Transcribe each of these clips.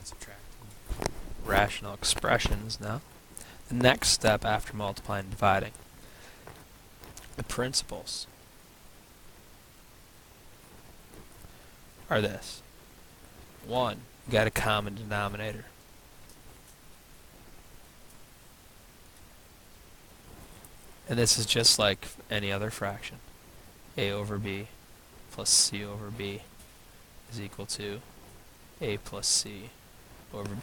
and subtracting rational expressions now. The next step after multiplying and dividing, the principles are this. One, you got a common denominator. And this is just like any other fraction. A over b plus c over b is equal to a plus c over b.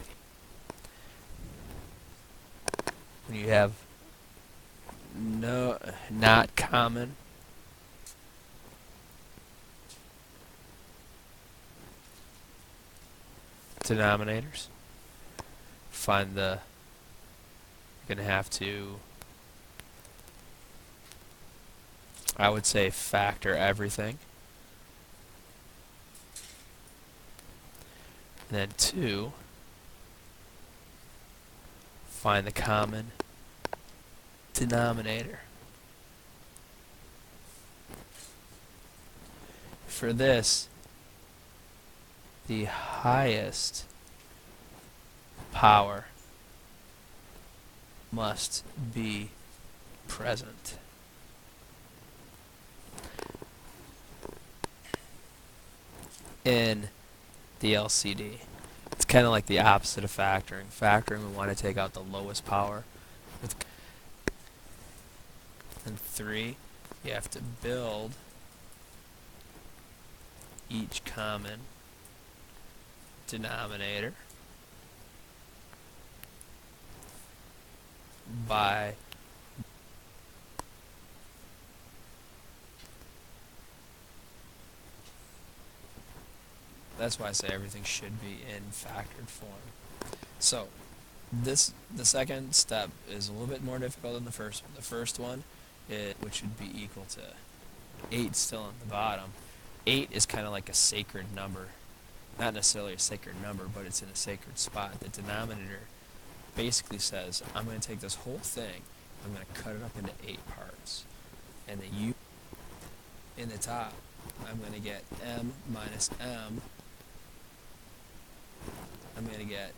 When you have not common denominators, you're going to have to, I would say, factor everything. And then 2, find the common denominator. For this, the highest power must be present. In the LCD, it's kind of like the opposite of factoring. Factoring, we want to take out the lowest power. And 3, you have to build each common denominator by that's why I say everything should be in factored form. So the second step is a little bit more difficult than the first one. The first one, which would be equal to 8 still on the bottom. 8 is kind of like a sacred number. Not necessarily a sacred number, but it's in a sacred spot. The denominator basically says, I'm going to take this whole thing, I'm going to cut it up into 8 parts. And then in the top, I'm going to get m minus m. I'm going to get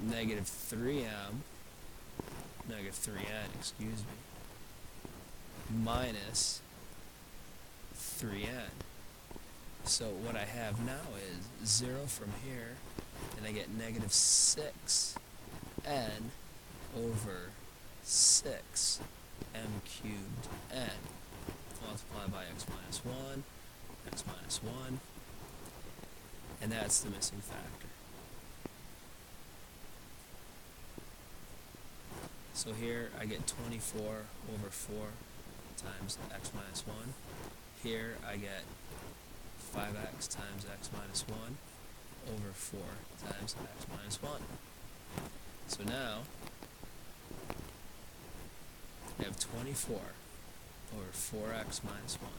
negative 3n, excuse me, minus 3n. So what I have now is 0 from here, and I get negative 6n over 6 m cubed n multiplied by x minus 1, x minus 1, and that's the missing factor. So here I get 24 over 4 times x minus 1. Here I get 5x times x minus 1 over 4 times x minus 1. So now we have 24 over 4x minus 1,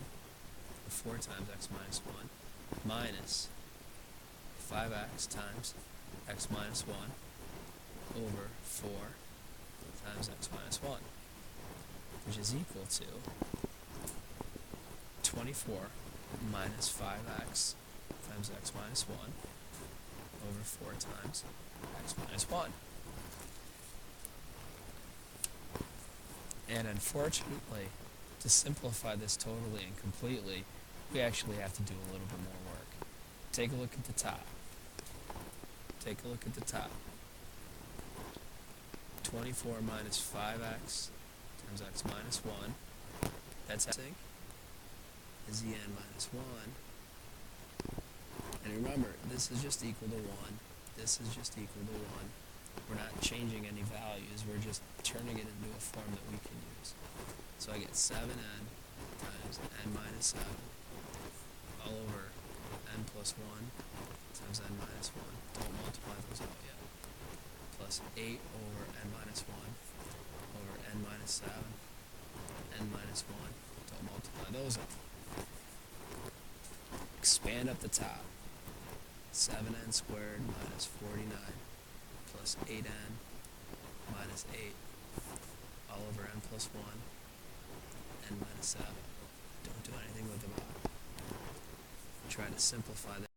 or 4 times x minus 1, minus 5x times x minus 1 over 4 times x minus 1, which is equal to 24 minus 5x times x minus 1 over 4 times x minus 1. And unfortunately, to simplify this totally and completely, we actually have to do a little bit more work. Take a look at the top. Take a look at the top. 24 minus 5x times x minus 1. That's everything. Is the n minus 1. And remember, this is just equal to 1. This is just equal to 1. We're not changing any values. We're just turning it into a form that we can use. So I get 7n times n minus 7 all over n plus 1 times n minus 1. Don't multiply those out yet. Plus 8 over n minus 1 over n minus 7, n minus 1. Don't multiply those out. Expand up the top. 7n squared minus 49 plus 8n minus 8 all over n plus 1, n minus 7. Don't do anything with the bottom. Try to simplify that.